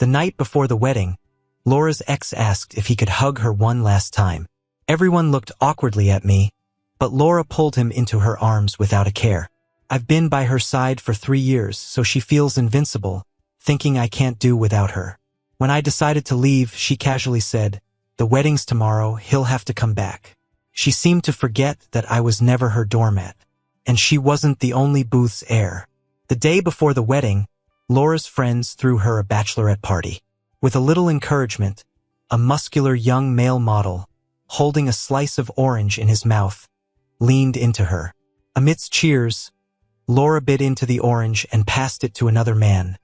The night before the wedding, Laura's ex asked if he could hug her one last time. Everyone looked awkwardly at me, but Laura pulled him into her arms without a care. I've been by her side for 3 years, so she feels invincible, thinking I can't do without her. When I decided to leave, she casually said, "The wedding's tomorrow, he'll have to come back." She seemed to forget that I was never her doormat, and she wasn't the only booth's heir. The day before the wedding, Laura's friends threw her a bachelorette party. With a little encouragement, a muscular young male model, holding a slice of orange in his mouth, leaned into her. Amidst cheers, Laura bit into the orange and passed it to another man,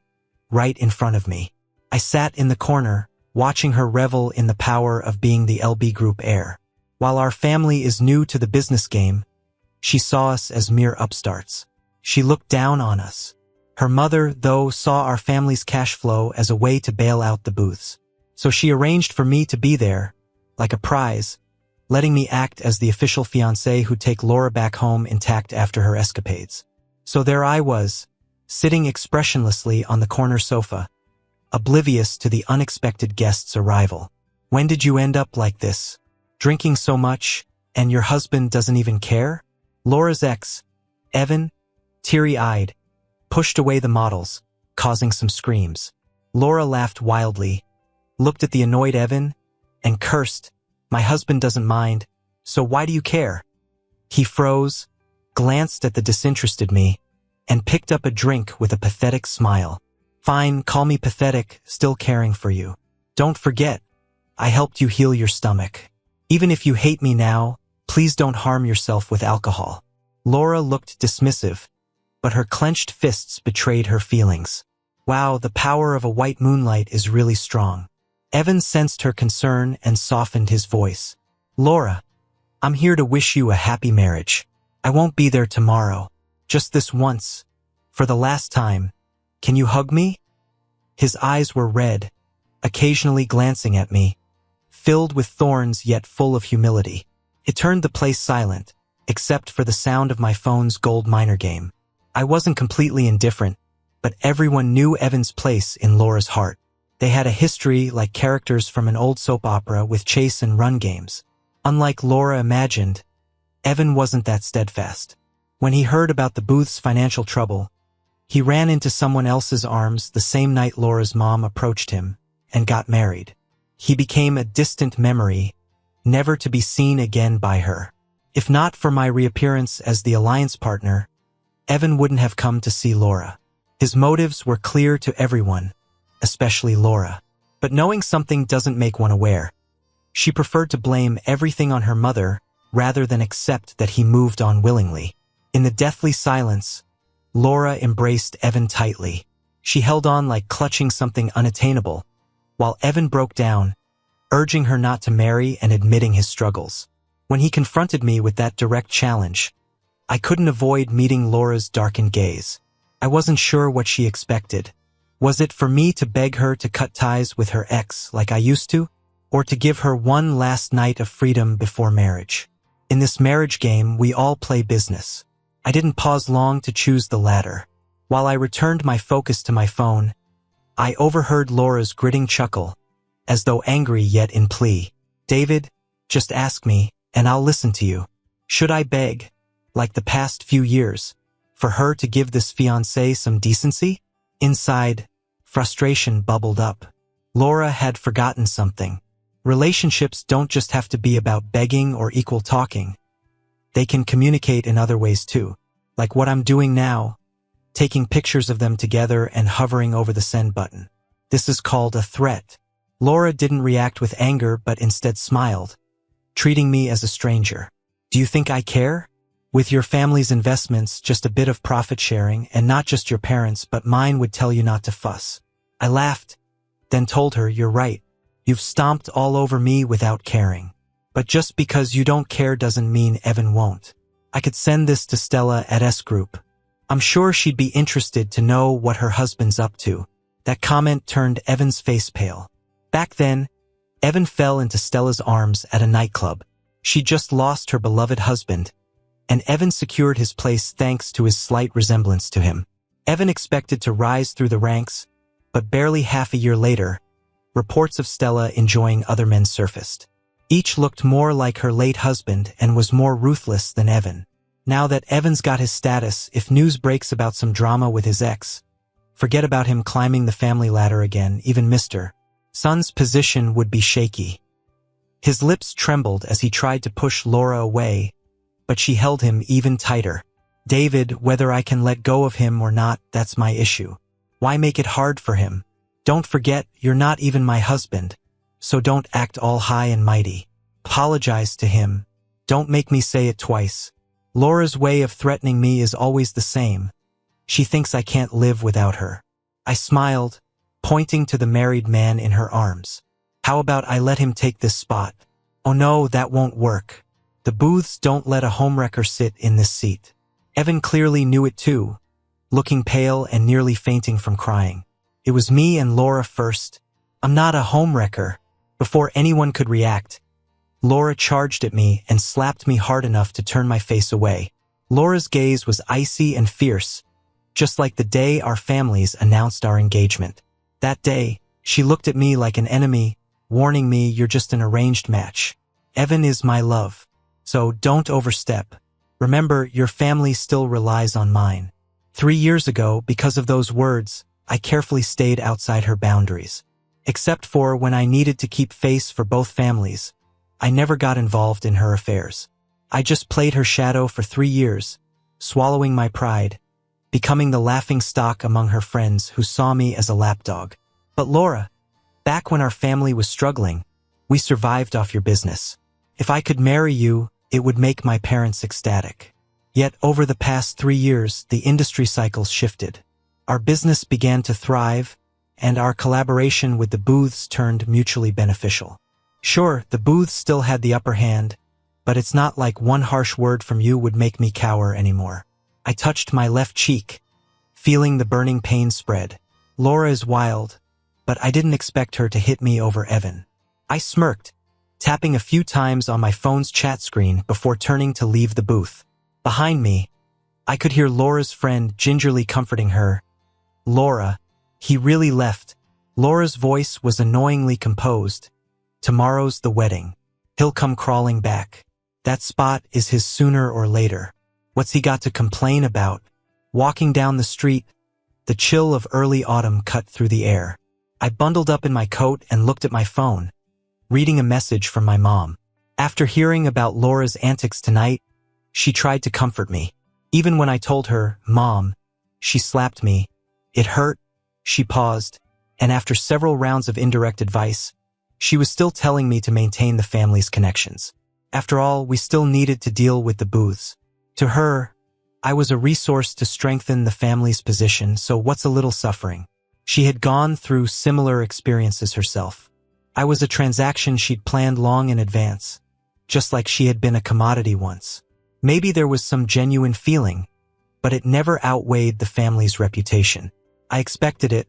right in front of me. I sat in the corner, watching her revel in the power of being the LB Group heir. While our family is new to the business game, she saw us as mere upstarts. She looked down on us. Her mother, though, saw our family's cash flow as a way to bail out the booths. So she arranged for me to be there, like a prize, letting me act as the official fiancé who'd take Laura back home intact after her escapades. So there I was, sitting expressionlessly on the corner sofa, oblivious to the unexpected guest's arrival. "When did you end up like this? Drinking so much, and your husband doesn't even care?" Laura's ex, Evan, teary-eyed, pushed away the models, causing some screams. Laura laughed wildly, looked at the annoyed Evan, and cursed, "My husband doesn't mind, so why do you care?" He froze, glanced at the disinterested me, and picked up a drink with a pathetic smile. "Fine, call me pathetic, still caring for you. Don't forget, I helped you heal your stomach. Even if you hate me now, please don't harm yourself with alcohol." Laura looked dismissive, but her clenched fists betrayed her feelings. Wow, the power of a white moonlight is really strong. Evan sensed her concern and softened his voice. "Laura, I'm here to wish you a happy marriage. I won't be there tomorrow. Just this once. For the last time. Can you hug me?" His eyes were red, occasionally glancing at me, filled with thorns yet full of humility. It turned the place silent, except for the sound of my phone's gold miner game. I wasn't completely indifferent, but everyone knew Evan's place in Laura's heart. They had a history like characters from an old soap opera with chase and run games. Unlike Laura imagined, Evan wasn't that steadfast. When he heard about the booth's financial trouble, he ran into someone else's arms the same night Laura's mom approached him and got married. He became a distant memory, never to be seen again by her. If not for my reappearance as the alliance partner, Evan wouldn't have come to see Laura. His motives were clear to everyone, especially Laura. But knowing something doesn't make one aware. She preferred to blame everything on her mother rather than accept that he moved on willingly. In the deathly silence, Laura embraced Evan tightly. She held on like clutching something unattainable, while Evan broke down, urging her not to marry and admitting his struggles. When he confronted me with that direct challenge, I couldn't avoid meeting Laura's darkened gaze. I wasn't sure what she expected. Was it for me to beg her to cut ties with her ex like I used to, or to give her one last night of freedom before marriage? In this marriage game, we all play business. I didn't pause long to choose the latter. While I returned my focus to my phone, I overheard Laura's gritting chuckle, as though angry yet in plea. "David, just ask me, and I'll listen to you. Should I beg, like the past few years, for her to give this fiancé some decency?" Inside, frustration bubbled up. Laura had forgotten something. Relationships don't just have to be about begging or equal talking. They can communicate in other ways too, like what I'm doing now, taking pictures of them together and hovering over the send button. This is called a threat. Laura didn't react with anger but instead smiled, treating me as a stranger. "Do you think I care? With your family's investments, just a bit of profit sharing, and not just your parents, but mine would tell you not to fuss." I laughed, then told her, "You're right. You've stomped all over me without caring. But just because you don't care doesn't mean Evan won't. I could send this to Stella at S Group. I'm sure she'd be interested to know what her husband's up to." That comment turned Evan's face pale. Back then, Evan fell into Stella's arms at a nightclub. She'd just lost her beloved husband, and Evan secured his place thanks to his slight resemblance to him. Evan expected to rise through the ranks, but barely half a year later, reports of Stella enjoying other men surfaced. Each looked more like her late husband and was more ruthless than Evan. Now that Evan's got his status, if news breaks about some drama with his ex, forget about him climbing the family ladder again. Even Mr. Son's position would be shaky. His lips trembled as he tried to push Laura away, but she held him even tighter. David, whether I can let go of him or not, that's my issue. Why make it hard for him? Don't forget, you're not even my husband, so don't act all high and mighty. Apologize to him. Don't make me say it twice. Laura's way of threatening me is always the same. She thinks I can't live without her. I smiled, pointing to the married man in her arms. How about I let him take this spot? Oh no, that won't work. The Booths don't let a homewrecker sit in this seat. Evan clearly knew it too, looking pale and nearly fainting from crying. It was me and Laura first. I'm not a homewrecker. Before anyone could react, Laura charged at me and slapped me hard enough to turn my face away. Laura's gaze was icy and fierce, just like the day our families announced our engagement. That day, she looked at me like an enemy, warning me, you're just an arranged match. Evan is my love, so don't overstep. Remember, your family still relies on mine. 3 years ago, because of those words, I carefully stayed outside her boundaries. Except for when I needed to keep face for both families, I never got involved in her affairs. I just played her shadow for 3 years, swallowing my pride, becoming the laughing stock among her friends who saw me as a lapdog. But Laura, back when our family was struggling, we survived off your business. If I could marry you, it would make my parents ecstatic. Yet over the past 3 years, the industry cycles shifted. Our business began to thrive, and our collaboration with the Booths turned mutually beneficial. Sure, the Booths still had the upper hand, but it's not like one harsh word from you would make me cower anymore. I touched my left cheek, feeling the burning pain spread. Laura is wild, but I didn't expect her to hit me over Evan. I smirked, tapping a few times on my phone's chat screen before turning to leave the booth. Behind me, I could hear Laura's friend gingerly comforting her. Laura, he really left. Laura's voice was annoyingly composed. Tomorrow's the wedding. He'll come crawling back. That spot is his sooner or later. What's he got to complain about? Walking down the street, the chill of early autumn cut through the air. I bundled up in my coat and looked at my phone, reading a message from my mom. After hearing about Laura's antics tonight, she tried to comfort me. Even when I told her, Mom, she slapped me. It hurt. She paused, and after several rounds of indirect advice, she was still telling me to maintain the family's connections. After all, we still needed to deal with the Booths. To her, I was a resource to strengthen the family's position, so what's a little suffering? She had gone through similar experiences herself. I was a transaction she'd planned long in advance, just like she had been a commodity once. Maybe there was some genuine feeling, but it never outweighed the family's reputation. I expected it,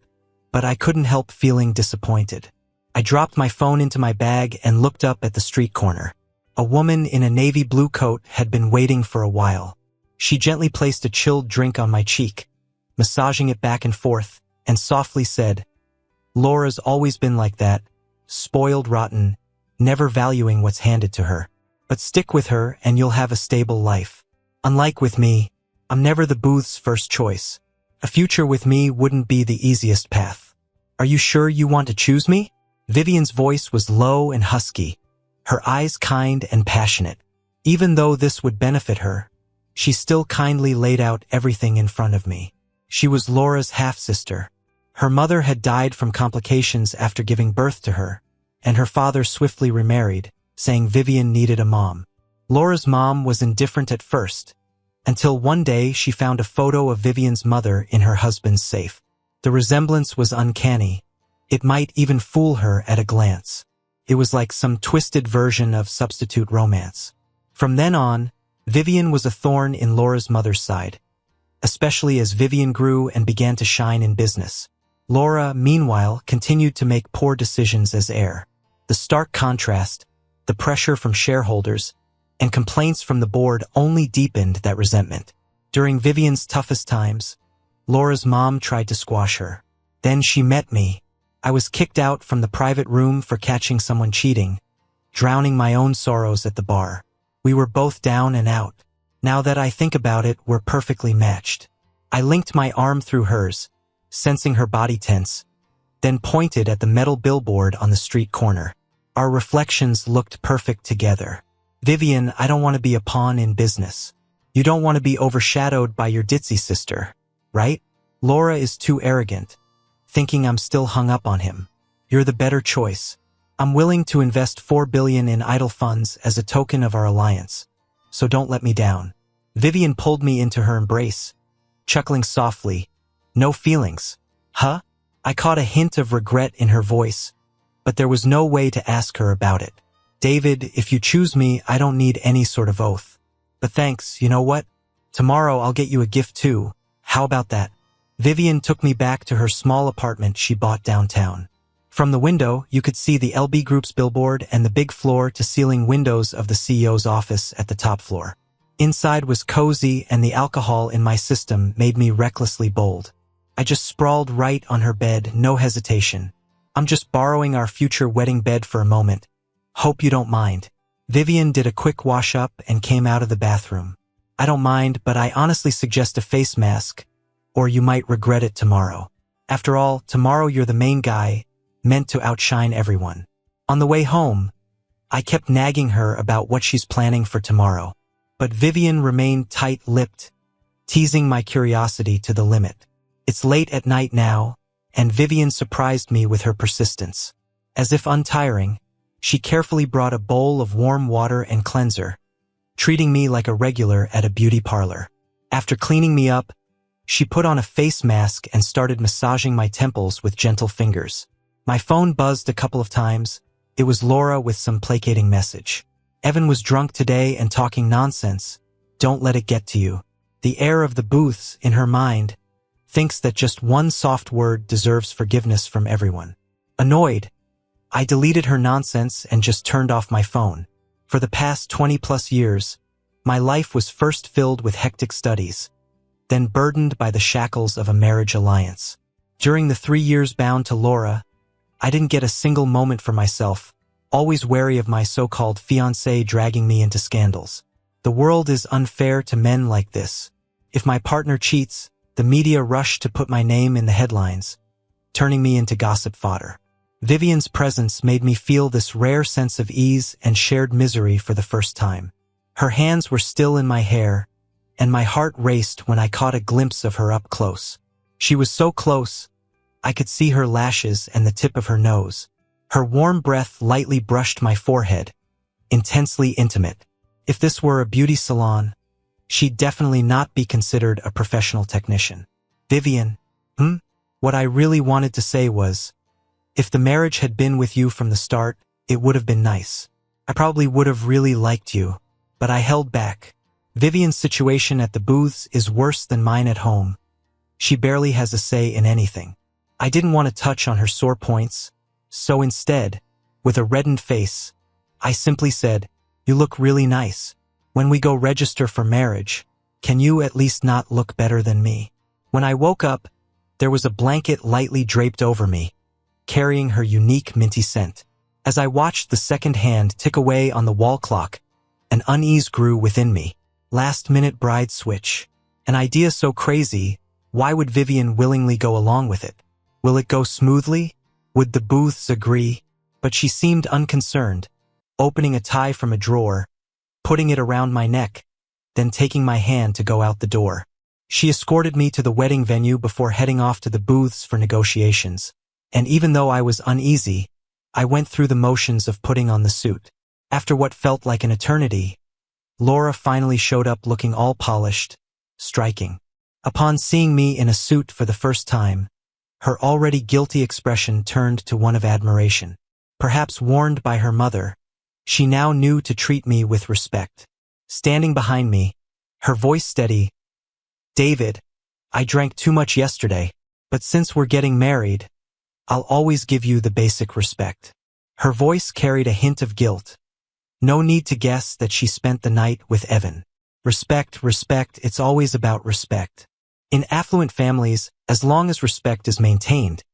but I couldn't help feeling disappointed. I dropped my phone into my bag and looked up at the street corner. A woman in a navy blue coat had been waiting for a while. She gently placed a chilled drink on my cheek, massaging it back and forth, and softly said, Laura's always been like that, spoiled rotten, never valuing what's handed to her. But stick with her and you'll have a stable life. Unlike with me, I'm never the Booth's first choice. A future with me wouldn't be the easiest path. Are you sure you want to choose me? Vivian's voice was low and husky, her eyes kind and passionate. Even though this would benefit her, she still kindly laid out everything in front of me. She was Laura's half-sister. Her mother had died from complications after giving birth to her, and her father swiftly remarried, saying Vivian needed a mom. Laura's mom was indifferent at first, until one day she found a photo of Vivian's mother in her husband's safe. The resemblance was uncanny. It might even fool her at a glance. It was like some twisted version of substitute romance. From then on, Vivian was a thorn in Laura's mother's side, especially as Vivian grew and began to shine in business. Laura, meanwhile, continued to make poor decisions as heir. The stark contrast, the pressure from shareholders, and complaints from the board only deepened that resentment. During Vivian's toughest times, Laura's mom tried to squash her. Then she met me. I was kicked out from the private room for catching someone cheating, drowning my own sorrows at the bar. We were both down and out. Now that I think about it, we're perfectly matched. I linked my arm through hers, sensing her body tense, then pointed at the metal billboard on the street corner. Our reflections looked perfect together. Vivian, I don't want to be a pawn in business. You don't want to be overshadowed by your ditzy sister, right? Laura is too arrogant, thinking I'm still hung up on him. You're the better choice. I'm willing to invest $4 billion in idle funds as a token of our alliance, so don't let me down. Vivian pulled me into her embrace, chuckling softly. No feelings. Huh? I caught a hint of regret in her voice, but there was no way to ask her about it. David, if you choose me, I don't need any sort of oath. But thanks, you know what? Tomorrow I'll get you a gift too. How about that? Vivian took me back to her small apartment she bought downtown. From the window, you could see the LB Group's billboard and the big floor-to-ceiling windows of the CEO's office at the top floor. Inside was cozy, and the alcohol in my system made me recklessly bold. I just sprawled right on her bed, no hesitation. I'm just borrowing our future wedding bed for a moment. Hope you don't mind. Vivian did a quick wash-up and came out of the bathroom. I don't mind, but I honestly suggest a face mask, or you might regret it tomorrow. After all, tomorrow you're the main guy, meant to outshine everyone. On the way home, I kept nagging her about what she's planning for tomorrow, but Vivian remained tight-lipped, teasing my curiosity to the limit. It's late at night now, and Vivian surprised me with her persistence. As if untiring, she carefully brought a bowl of warm water and cleanser, treating me like a regular at a beauty parlor. After cleaning me up, she put on a face mask and started massaging my temples with gentle fingers. My phone buzzed a couple of times. It was Laura with some placating message. Evan was drunk today and talking nonsense. Don't let it get to you. The heir of the booths, in her mind, thinks that just one soft word deserves forgiveness from everyone. Annoyed, I deleted her nonsense and just turned off my phone. For the past 20+ years, my life was first filled with hectic studies, then burdened by the shackles of a marriage alliance. During the 3 years bound to Laura, I didn't get a single moment for myself, always wary of my so-called fiancé dragging me into scandals. The world is unfair to men like this. If my partner cheats, the media rush to put my name in the headlines, turning me into gossip fodder. Vivian's presence made me feel this rare sense of ease and shared misery for the first time. Her hands were still in my hair, and my heart raced when I caught a glimpse of her up close. She was so close, I could see her lashes and the tip of her nose. Her warm breath lightly brushed my forehead, intensely intimate. If this were a beauty salon, she'd definitely not be considered a professional technician. Vivian, What I really wanted to say was, if the marriage had been with you from the start, it would have been nice. I probably would have really liked you, but I held back. Vivian's situation at the booths is worse than mine at home. She barely has a say in anything. I didn't want to touch on her sore points, so instead, with a reddened face, I simply said, "You look really nice. When we go register for marriage, can you at least not look better than me?" When I woke up, there was a blanket lightly draped over me, carrying her unique minty scent. As I watched the second hand tick away on the wall clock, an unease grew within me. Last-minute bride switch. An idea so crazy, why would Vivian willingly go along with it? Will it go smoothly? Would the booths agree? But she seemed unconcerned, opening a tie from a drawer, putting it around my neck, then taking my hand to go out the door. She escorted me to the wedding venue before heading off to the booths for negotiations. And even though I was uneasy, I went through the motions of putting on the suit. After what felt like an eternity, Laura finally showed up looking all polished, striking. Upon seeing me in a suit for the first time, her already guilty expression turned to one of admiration. Perhaps warned by her mother, she now knew to treat me with respect. Standing behind me, her voice steady, "David, I drank too much yesterday, but since we're getting married, I'll always give you the basic respect." Her voice carried a hint of guilt. No need to guess that she spent the night with Evan. Respect, it's always about respect. In affluent families, as long as respect is maintained,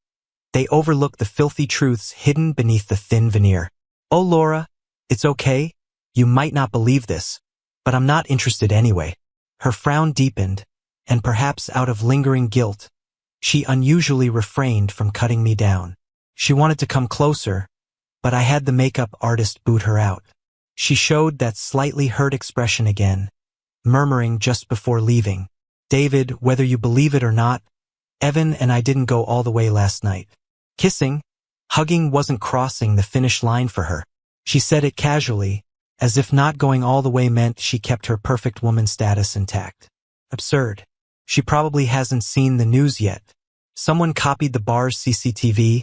They overlook the filthy truths hidden beneath the thin veneer. Oh, Laura, it's okay. You might not believe this, but I'm not interested anyway. Her frown deepened, and perhaps out of lingering guilt, she unusually refrained from cutting me down. She wanted to come closer, but I had the makeup artist boot her out. She showed that slightly hurt expression again, murmuring just before leaving, "David, whether you believe it or not, Evan and I didn't go all the way last night." Kissing, hugging wasn't crossing the finish line for her. She said it casually, as if not going all the way meant she kept her perfect woman status intact. Absurd. She probably hasn't seen the news yet. Someone copied the bar's CCTV,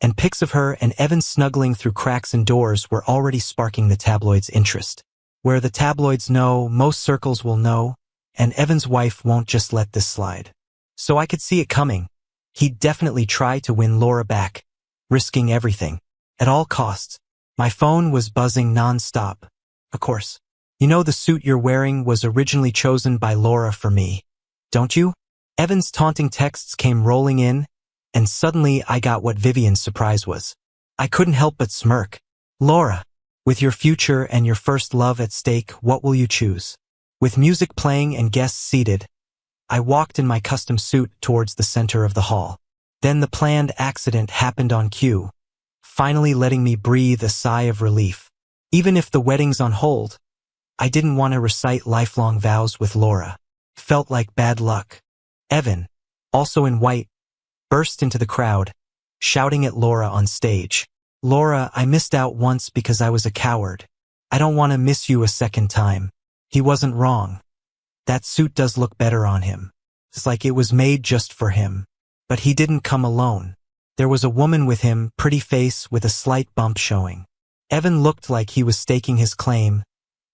and pics of her and Evan snuggling through cracks in doors were already sparking the tabloids' interest. Where the tabloids know, most circles will know, and Evan's wife won't just let this slide. So I could see it coming. He'd definitely try to win Laura back, risking everything, at all costs. My phone was buzzing non-stop. Of course. You know the suit you're wearing was originally chosen by Laura for me, don't you? Evan's taunting texts came rolling in, and suddenly I got what Vivian's surprise was. I couldn't help but smirk. Laura, with your future and your first love at stake, what will you choose? With music playing and guests seated, I walked in my custom suit towards the center of the hall. Then the planned accident happened on cue, finally letting me breathe a sigh of relief. Even if the wedding's on hold, I didn't want to recite lifelong vows with Laura. Felt like bad luck. Evan, also in white, burst into the crowd, shouting at Laura on stage. "Laura, I missed out once because I was a coward. I don't want to miss you a second time." He wasn't wrong. That suit does look better on him. It's like it was made just for him. But he didn't come alone. There was a woman with him, pretty face with a slight bump showing. Evan looked like he was staking his claim,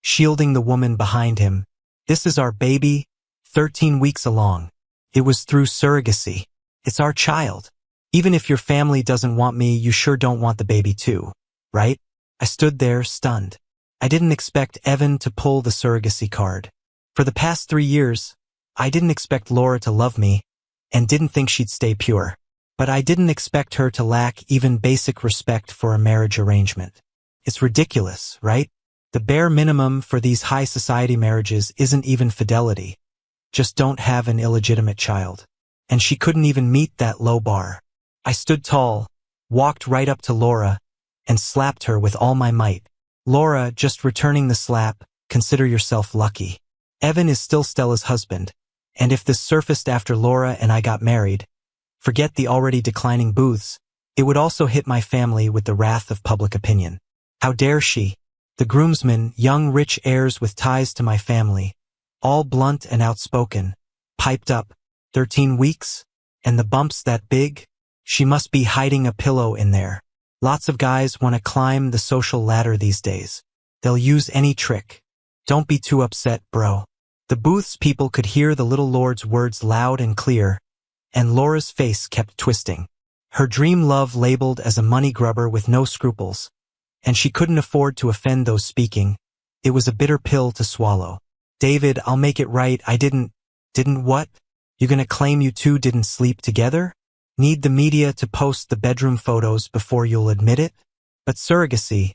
shielding the woman behind him. "This is our baby, 13 weeks along. It was through surrogacy. It's our child. Even if your family doesn't want me, you sure don't want the baby too, right?" I stood there, stunned. I didn't expect Evan to pull the surrogacy card. For the past 3 years, I didn't expect Laura to love me, and didn't think she'd stay pure. But I didn't expect her to lack even basic respect for a marriage arrangement. It's ridiculous, right? The bare minimum for these high society marriages isn't even fidelity. Just don't have an illegitimate child. And she couldn't even meet that low bar. I stood tall, walked right up to Laura, and slapped her with all my might. "Laura, just returning the slap, consider yourself lucky. Evan is still Stella's husband, and if this surfaced after Laura and I got married, forget the already declining booths, it would also hit my family with the wrath of public opinion. How dare she?" The groomsmen, young rich heirs with ties to my family, all blunt and outspoken, piped up, 13 weeks? And the bumps that big? She must be hiding a pillow in there. Lots of guys want to climb the social ladder these days. They'll use any trick. Don't be too upset, bro. The booth's people could hear the little lord's words loud and clear, and Laura's face kept twisting. Her dream love labeled as a money grubber with no scruples, and she couldn't afford to offend those speaking. It was a bitter pill to swallow. "David, I'll make it right. I didn't what? You gonna claim you two didn't sleep together? Need the media to post the bedroom photos before you'll admit it? But surrogacy,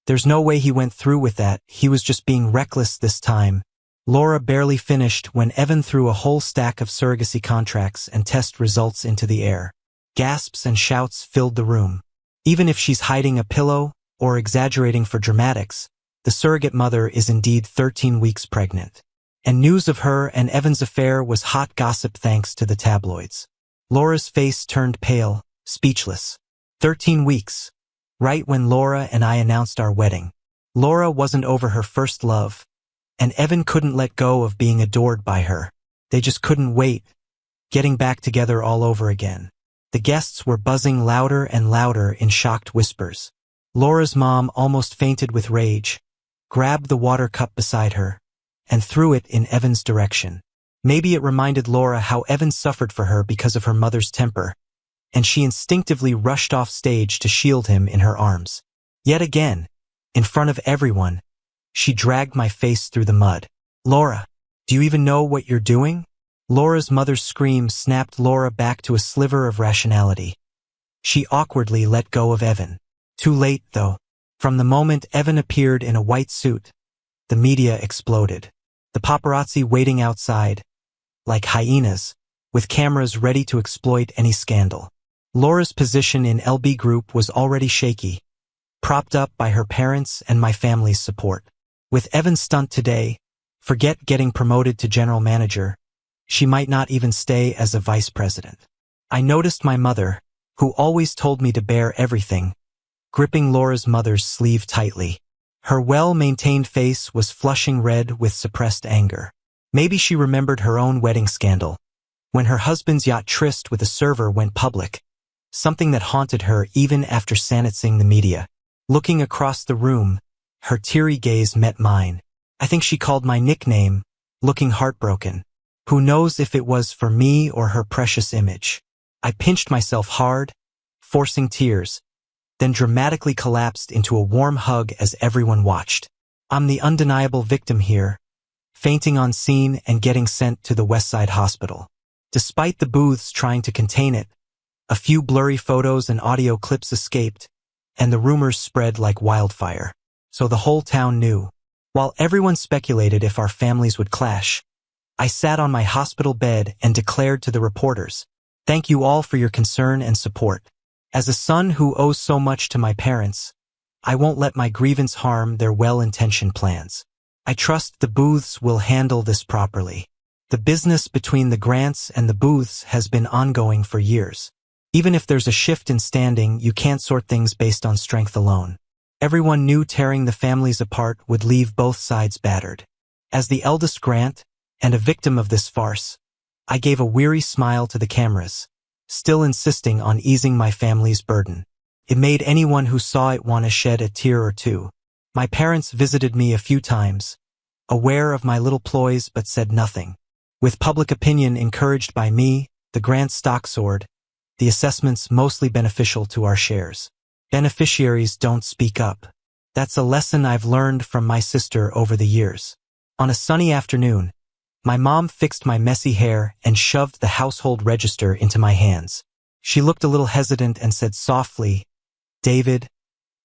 there's no way he went through with that. He was just being reckless this time." Laura barely finished when Evan threw a whole stack of surrogacy contracts and test results into the air. Gasps and shouts filled the room. Even if she's hiding a pillow or exaggerating for dramatics, the surrogate mother is indeed 13 weeks pregnant. And news of her and Evan's affair was hot gossip thanks to the tabloids. Laura's face turned pale, speechless. 13 weeks. Right when Laura and I announced our wedding. Laura wasn't over her first love, and Evan couldn't let go of being adored by her. They just couldn't wait, getting back together all over again. The guests were buzzing louder and louder in shocked whispers. Laura's mom almost fainted with rage, grabbed the water cup beside her, and threw it in Evan's direction. Maybe it reminded Laura how Evan suffered for her because of her mother's temper, and she instinctively rushed off stage to shield him in her arms. Yet again, in front of everyone, she dragged my face through the mud. "Laura, do you even know what you're doing?" Laura's mother's scream snapped Laura back to a sliver of rationality. She awkwardly let go of Evan. Too late, though. From the moment Evan appeared in a white suit, the media exploded. The paparazzi waiting outside, like hyenas, with cameras ready to exploit any scandal. Laura's position in LB Group was already shaky, propped up by her parents and my family's support. With Evan's stunt today, forget getting promoted to general manager, she might not even stay as a vice president. I noticed my mother, who always told me to bear everything, gripping Laura's mother's sleeve tightly. Her well-maintained face was flushing red with suppressed anger. Maybe she remembered her own wedding scandal, when her husband's yacht tryst with a server went public, something that haunted her even after silencing the media. Looking across the room, her teary gaze met mine. I think she called my nickname, looking heartbroken. Who knows if it was for me or her precious image. I pinched myself hard, forcing tears, then dramatically collapsed into a warm hug as everyone watched. I'm the undeniable victim here, fainting on scene and getting sent to the Westside Hospital. Despite the booths trying to contain it, a few blurry photos and audio clips escaped, and the rumors spread like wildfire. So the whole town knew. While everyone speculated if our families would clash, I sat on my hospital bed and declared to the reporters, "Thank you all for your concern and support. As a son who owes so much to my parents, I won't let my grievance harm their well-intentioned plans. I trust the booths will handle this properly." The business between the grants and the booths has been ongoing for years. Even if there's a shift in standing, you can't sort things based on strength alone. Everyone knew tearing the families apart would leave both sides battered. As the eldest grant, and a victim of this farce, I gave a weary smile to the cameras, still insisting on easing my family's burden. It made anyone who saw it want to shed a tear or two. My parents visited me a few times, aware of my little ploys but said nothing. With public opinion encouraged by me, the grant stock soared, the assessments mostly beneficial to our shares. Beneficiaries don't speak up. That's a lesson I've learned from my sister over the years. On a sunny afternoon, my mom fixed my messy hair and shoved the household register into my hands. She looked a little hesitant and said softly, "David,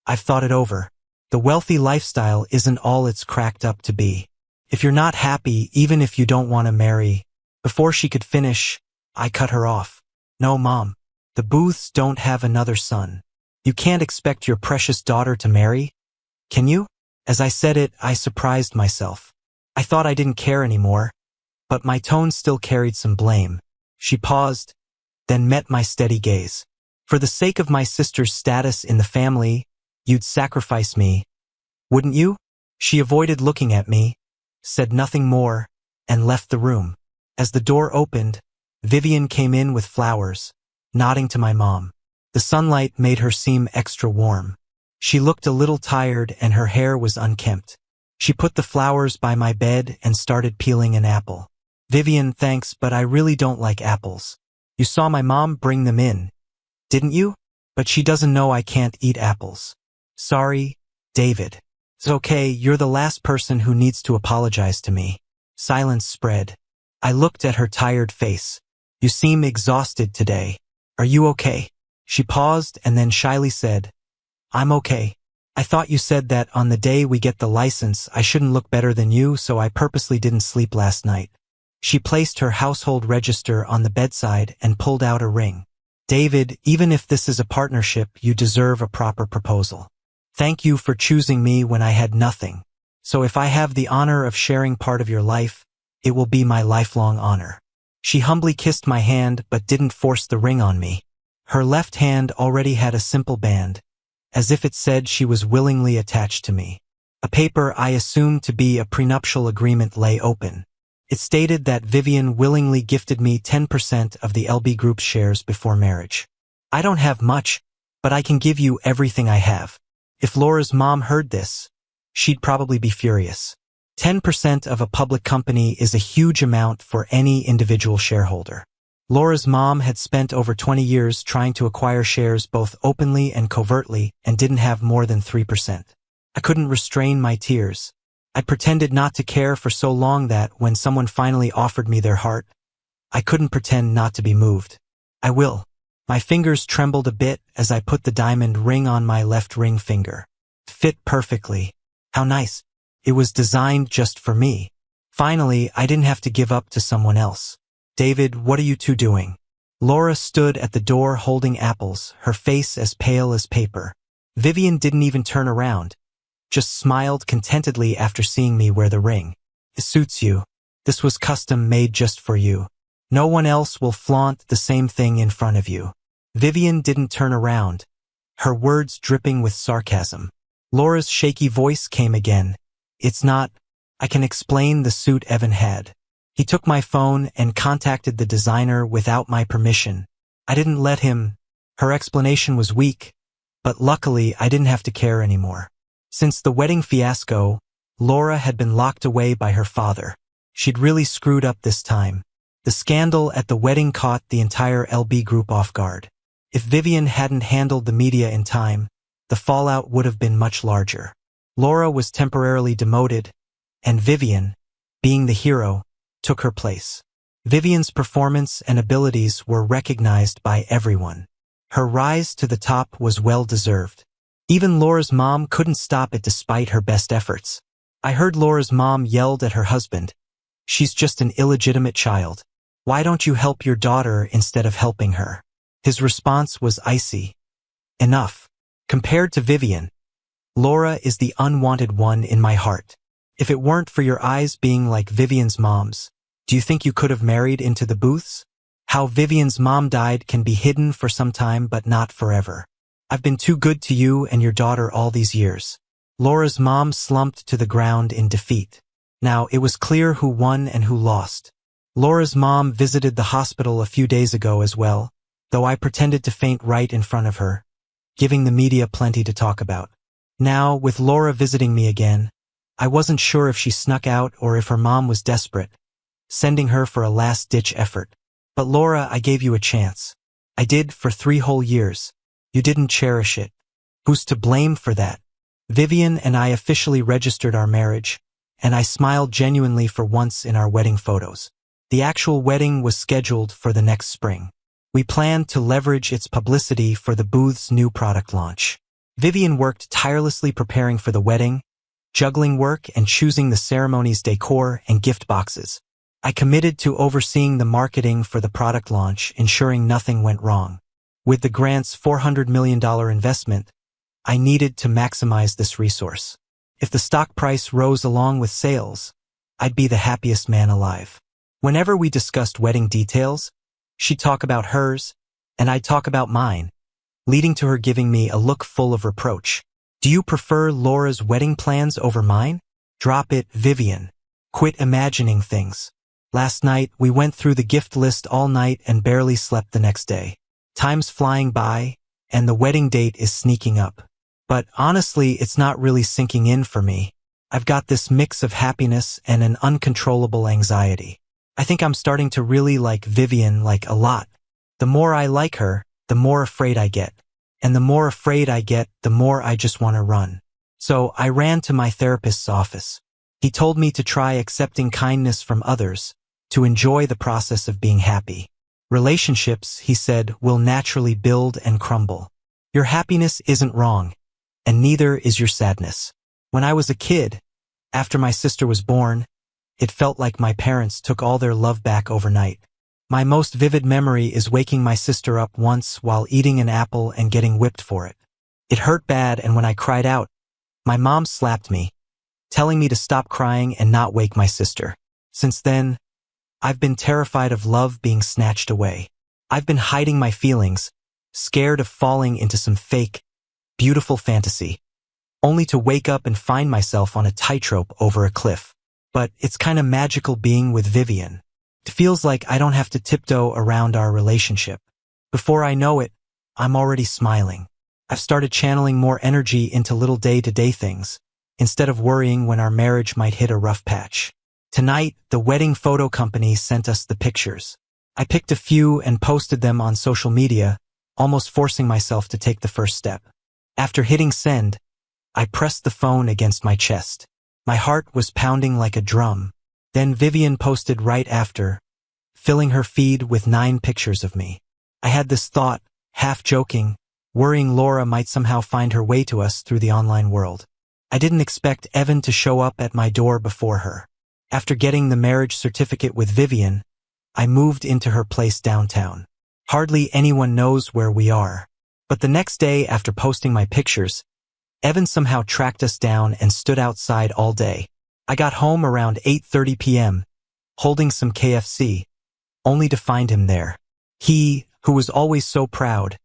I've thought it over. The wealthy lifestyle isn't all it's cracked up to be. If you're not happy, even if you don't want to marry." Before she could finish, I cut her off. "No, Mom. The Booths don't have another son. You can't expect your precious daughter to marry, can you?" As I said it, I surprised myself. I thought I didn't care anymore, but my tone still carried some blame. She paused, then met my steady gaze. "For the sake of my sister's status in the family, you'd sacrifice me, wouldn't you?" She avoided looking at me, said nothing more, and left the room. As the door opened, Vivian came in with flowers, nodding to my mom. The sunlight made her seem extra warm. She looked a little tired and her hair was unkempt. She put the flowers by my bed and started peeling an apple. "Vivian, thanks, but I really don't like apples. You saw my mom bring them in, didn't you? But she doesn't know I can't eat apples." "Sorry, David. It's okay, you're the last person who needs to apologize to me." Silence spread. I looked at her tired face. "You seem exhausted today. Are you okay?" She paused and then shyly said, "I'm okay. I thought you said that on the day we get the license I shouldn't look better than you, so I purposely didn't sleep last night." She placed her household register on the bedside and pulled out a ring. "David, even if this is a partnership, you deserve a proper proposal. Thank you for choosing me when I had nothing. So if I have the honor of sharing part of your life, it will be my lifelong honor." She humbly kissed my hand but didn't force the ring on me. Her left hand already had a simple band, as if it said she was willingly attached to me. A paper I assumed to be a prenuptial agreement lay open. It stated that Vivian willingly gifted me 10% of the LB Group's shares before marriage. "I don't have much, but I can give you everything I have." If Laura's mom heard this, she'd probably be furious. 10% of a public company is a huge amount for any individual shareholder. Laura's mom had spent over 20 years trying to acquire shares both openly and covertly and didn't have more than 3%. I couldn't restrain my tears. I pretended not to care for so long that when someone finally offered me their heart, I couldn't pretend not to be moved. "I will. My fingers trembled a bit as I put the diamond ring on my left ring finger. It fit perfectly. How nice. It was designed just for me. Finally, I didn't have to give up to someone else. David, what are you two doing? Laura stood at the door holding apples, her face as pale as paper. Vivian didn't even turn around, just smiled contentedly after seeing me wear the ring. It suits you. This was custom made just for you. No one else will flaunt the same thing in front of you. Vivian didn't turn around, her words dripping with sarcasm. Laura's shaky voice came again. It's not. I can explain the suit Evan had. He took my phone and contacted the designer without my permission. I didn't let him. Her explanation was weak, but luckily I didn't have to care anymore. Since the wedding fiasco, Laura had been locked away by her father. She'd really screwed up this time. The scandal at the wedding caught the entire LB group off guard. If Vivian hadn't handled the media in time, the fallout would have been much larger. Laura was temporarily demoted, and Vivian, being the hero, took her place. Vivian's performance and abilities were recognized by everyone. Her rise to the top was well-deserved. Even Laura's mom couldn't stop it despite her best efforts. I heard Laura's mom yelled at her husband, "She's just an illegitimate child. Why don't you help your daughter instead of helping her?" His response was icy. Enough. Compared to Vivian, Laura is the unwanted one in my heart. If it weren't for your eyes being like Vivian's mom's, do you think you could have married into the booths? How Vivian's mom died can be hidden for some time but not forever. I've been too good to you and your daughter all these years. Laura's mom slumped to the ground in defeat. Now, it was clear who won and who lost. Laura's mom visited the hospital a few days ago as well, though I pretended to faint right in front of her, giving the media plenty to talk about. Now, with Laura visiting me again, I wasn't sure if she snuck out or if her mom was desperate, sending her for a last-ditch effort. But Laura, I gave you a chance. I did for 3 whole years. You didn't cherish it. Who's to blame for that? Vivian and I officially registered our marriage, and I smiled genuinely for once in our wedding photos. The actual wedding was scheduled for the next spring. We planned to leverage its publicity for the booth's new product launch. Vivian worked tirelessly preparing for the wedding, juggling work and choosing the ceremony's decor and gift boxes. I committed to overseeing the marketing for the product launch, ensuring nothing went wrong. With the grant's $400 million investment, I needed to maximize this resource. If the stock price rose along with sales, I'd be the happiest man alive. Whenever we discussed wedding details, she'd talk about hers, and I'd talk about mine, leading to her giving me a look full of reproach. Do you prefer Laura's wedding plans over mine? Drop it, Vivian. Quit imagining things. Last night, we went through the gift list all night and barely slept the next day. Time's flying by, and the wedding date is sneaking up. But honestly, it's not really sinking in for me. I've got this mix of happiness and an uncontrollable anxiety. I think I'm starting to really like Vivian a lot. The more I like her, the more afraid I get. And the more afraid I get, the more I just want to run. So I ran to my therapist's office. He told me to try accepting kindness from others, to enjoy the process of being happy. Relationships, he said, will naturally build and crumble. Your happiness isn't wrong, and neither is your sadness. When I was a kid, after my sister was born, it felt like my parents took all their love back overnight. My most vivid memory is waking my sister up once while eating an apple and getting whipped for it. It hurt bad, and when I cried out, my mom slapped me, telling me to stop crying and not wake my sister. Since then, I've been terrified of love being snatched away. I've been hiding my feelings, scared of falling into some fake, beautiful fantasy, only to wake up and find myself on a tightrope over a cliff. But it's kind of magical being with Vivian. It feels like I don't have to tiptoe around our relationship. Before I know it, I'm already smiling. I've started channeling more energy into little day-to-day things, instead of worrying when our marriage might hit a rough patch. Tonight, the wedding photo company sent us the pictures. I picked a few and posted them on social media, almost forcing myself to take the first step. After hitting send, I pressed the phone against my chest. My heart was pounding like a drum. Then Vivian posted right after, filling her feed with 9 pictures of me. I had this thought, half joking, worrying Laura might somehow find her way to us through the online world. I didn't expect Evan to show up at my door before her. After getting the marriage certificate with Vivian, I moved into her place downtown. Hardly anyone knows where we are. But the next day, after posting my pictures, Evan somehow tracked us down and stood outside all day. I got home around 8:30 p.m., holding some KFC, only to find him there. He, who was always so proud,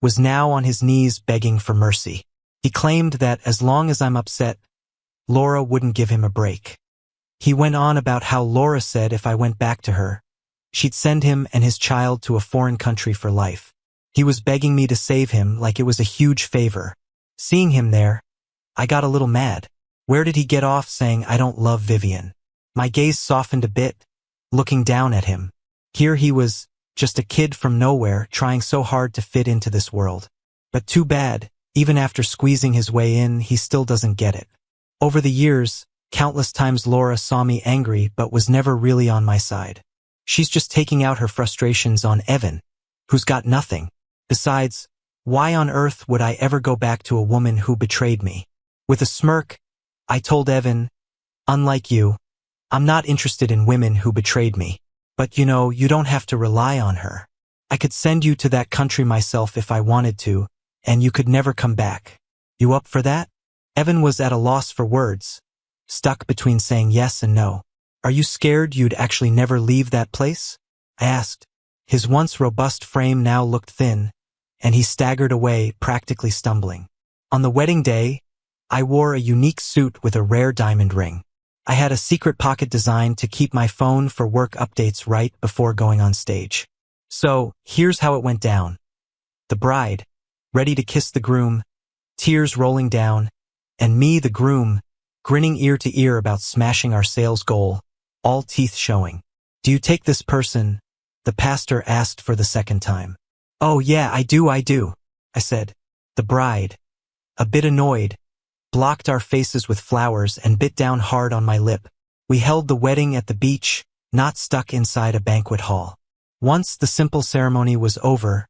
was now on his knees begging for mercy. He claimed that as long as I'm upset, Laura wouldn't give him a break. He went on about how Laura said if I went back to her, she'd send him and his child to a foreign country for life. He was begging me to save him like it was a huge favor. Seeing him there, I got a little mad. Where did he get off saying I don't love Vivian? My gaze softened a bit, looking down at him. Here he was, just a kid from nowhere trying so hard to fit into this world. But too bad, even after squeezing his way in, he still doesn't get it. Over the years, countless times Laura saw me angry but was never really on my side. She's just taking out her frustrations on Evan, who's got nothing. Besides, why on earth would I ever go back to a woman who betrayed me? With a smirk, I told Evan, unlike you, I'm not interested in women who betrayed me. But you know, you don't have to rely on her. I could send you to that country myself if I wanted to, and you could never come back. You up for that? Evan was at a loss for words, stuck between saying yes and no. Are you scared you'd actually never leave that place? I asked. His once robust frame now looked thin, and he staggered away, practically stumbling. On the wedding day, I wore a unique suit with a rare diamond ring. I had a secret pocket designed to keep my phone for work updates right before going on stage. So, here's how it went down. The bride, ready to kiss the groom, tears rolling down, and me, the groom, grinning ear to ear about smashing our sales goal, all teeth showing. Do you take this person? The pastor asked for the second time. Oh yeah, I do, I said. The bride, a bit annoyed, blocked our faces with flowers and bit down hard on my lip. We held the wedding at the beach, not stuck inside a banquet hall. Once the simple ceremony was over,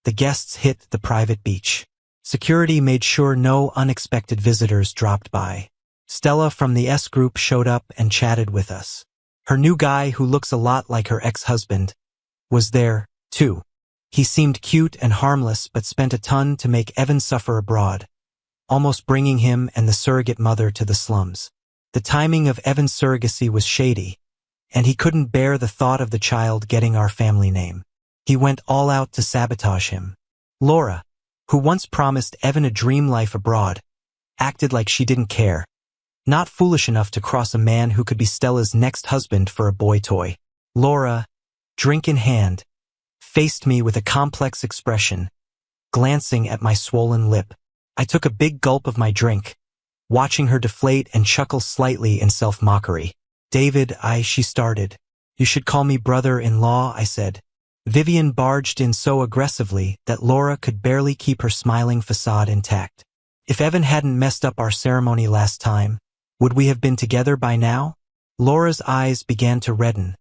the guests hit the private beach. Security made sure no unexpected visitors dropped by. Stella from the S group showed up and chatted with us. Her new guy, who looks a lot like her ex-husband, was there, too. He seemed cute and harmless but spent a ton to make Evan suffer abroad, almost bringing him and the surrogate mother to the slums. The timing of Evan's surrogacy was shady, and he couldn't bear the thought of the child getting our family name. He went all out to sabotage him. Laura, who once promised Evan a dream life abroad, acted like she didn't care, not foolish enough to cross a man who could be Stella's next husband for a boy toy. Laura, drink in hand, faced me with a complex expression, glancing at my swollen lip. I took a big gulp of my drink, watching her deflate and chuckle slightly in self-mockery. David, she started. You should call me brother-in-law, I said. Vivian barged in so aggressively that Laura could barely keep her smiling facade intact. If Evan hadn't messed up our ceremony last time, would we have been together by now? Laura's eyes began to redden,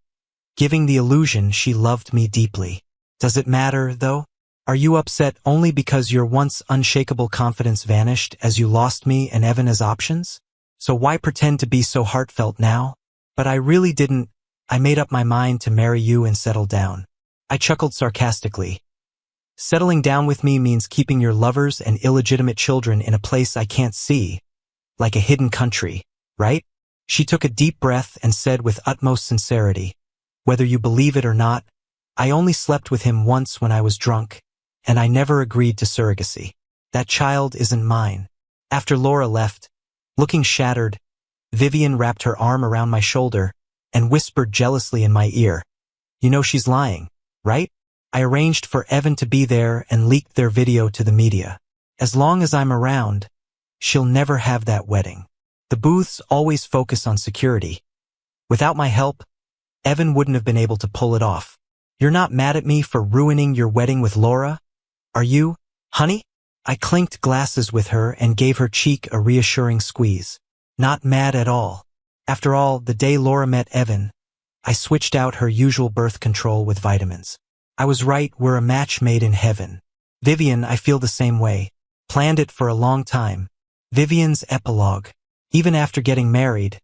giving the illusion she loved me deeply. Does it matter, though? Are you upset only because your once unshakable confidence vanished as you lost me and Evan as options? So why pretend to be so heartfelt now? But I really didn't. I made up my mind to marry you and settle down. I chuckled sarcastically. Settling down with me means keeping your lovers and illegitimate children in a place I can't see, like a hidden country, right? She took a deep breath and said with utmost sincerity, whether you believe it or not, I only slept with him once when I was drunk, and I never agreed to surrogacy. That child isn't mine. After Laura left, looking shattered, Vivian wrapped her arm around my shoulder and whispered jealously in my ear, You know she's lying, right? I arranged for Evan to be there and leaked their video to the media. As long as I'm around, she'll never have that wedding. The booths always focus on security. Without my help, Evan wouldn't have been able to pull it off. You're not mad at me for ruining your wedding with Laura? Are you, honey? I clinked glasses with her and gave her cheek a reassuring squeeze. Not mad at all. After all, the day Laura met Evan, I switched out her usual birth control with vitamins. I was right, we're a match made in heaven. Vivian, I feel the same way. Planned it for a long time. Vivian's epilogue. Even after getting married,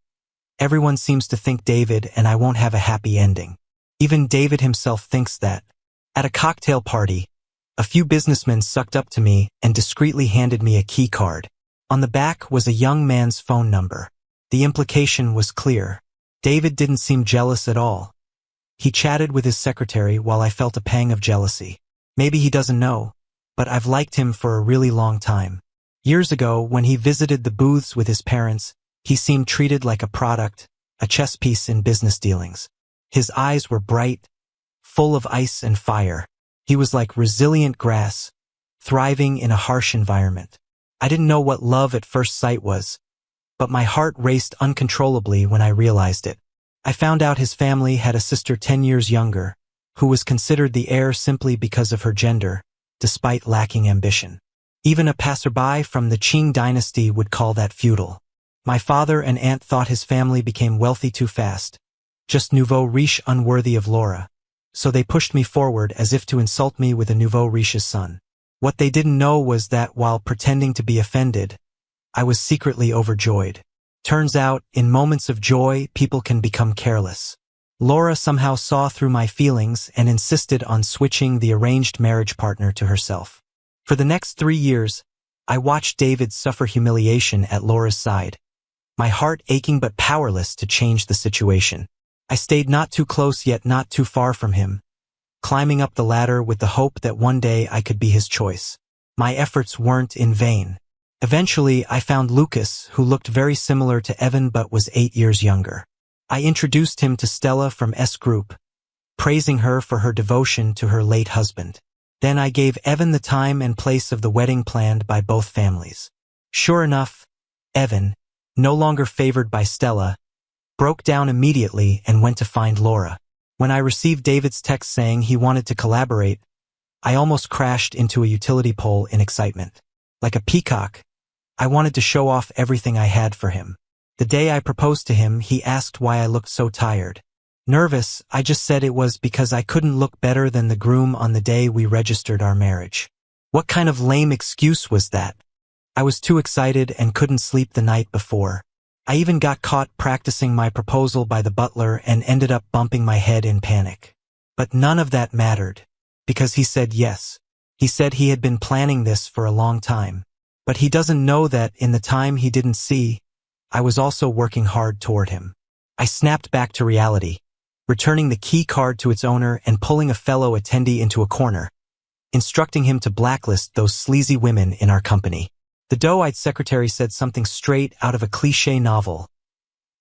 everyone seems to think David and I won't have a happy ending. Even David himself thinks that. At a cocktail party, a few businessmen sucked up to me and discreetly handed me a key card. On the back was a young man's phone number. The implication was clear. David didn't seem jealous at all. He chatted with his secretary while I felt a pang of jealousy. Maybe he doesn't know, but I've liked him for a really long time. Years ago, when he visited the booths with his parents, he seemed treated like a product, a chess piece in business dealings. His eyes were bright, full of ice and fire. He was like resilient grass, thriving in a harsh environment. I didn't know what love at first sight was, but my heart raced uncontrollably when I realized it. I found out his family had a sister 10 years younger, who was considered the heir simply because of her gender, despite lacking ambition. Even a passerby from the Qing dynasty would call that futile. My father and aunt thought his family became wealthy too fast, just nouveau riche unworthy of Laura. So they pushed me forward as if to insult me with a nouveau riche's son. What they didn't know was that while pretending to be offended, I was secretly overjoyed. Turns out, in moments of joy, people can become careless. Laura somehow saw through my feelings and insisted on switching the arranged marriage partner to herself. For the next 3 years, I watched David suffer humiliation at Laura's side, my heart aching but powerless to change the situation. I stayed not too close yet not too far from him, climbing up the ladder with the hope that one day I could be his choice. My efforts weren't in vain. Eventually, I found Lucas, who looked very similar to Evan but was 8 years younger. I introduced him to Stella from S Group, praising her for her devotion to her late husband. Then I gave Evan the time and place of the wedding planned by both families. Sure enough, Evan, no longer favored by Stella, broke down immediately and went to find Laura. When I received David's text saying he wanted to collaborate, I almost crashed into a utility pole in excitement. Like a peacock, I wanted to show off everything I had for him. The day I proposed to him, he asked why I looked so tired. Nervous, I just said it was because I couldn't look better than the groom on the day we registered our marriage. What kind of lame excuse was that? I was too excited and couldn't sleep the night before. I even got caught practicing my proposal by the butler and ended up bumping my head in panic. But none of that mattered, because he said yes. He said he had been planning this for a long time. But he doesn't know that in the time he didn't see, I was also working hard toward him. I snapped back to reality, returning the key card to its owner and pulling a fellow attendee into a corner, instructing him to blacklist those sleazy women in our company. The doe-eyed secretary said something straight out of a cliché novel.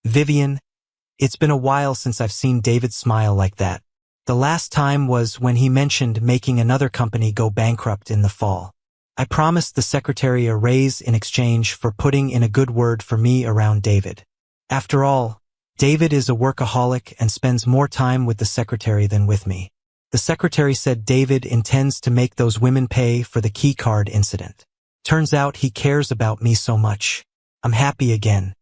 Vivian, it's been a while since I've seen David smile like that. The last time was when he mentioned making another company go bankrupt in the fall. I promised the secretary a raise in exchange for putting in a good word for me around David. After all, David is a workaholic and spends more time with the secretary than with me. The secretary said David intends to make those women pay for the key card incident. Turns out he cares about me so much. I'm happy again.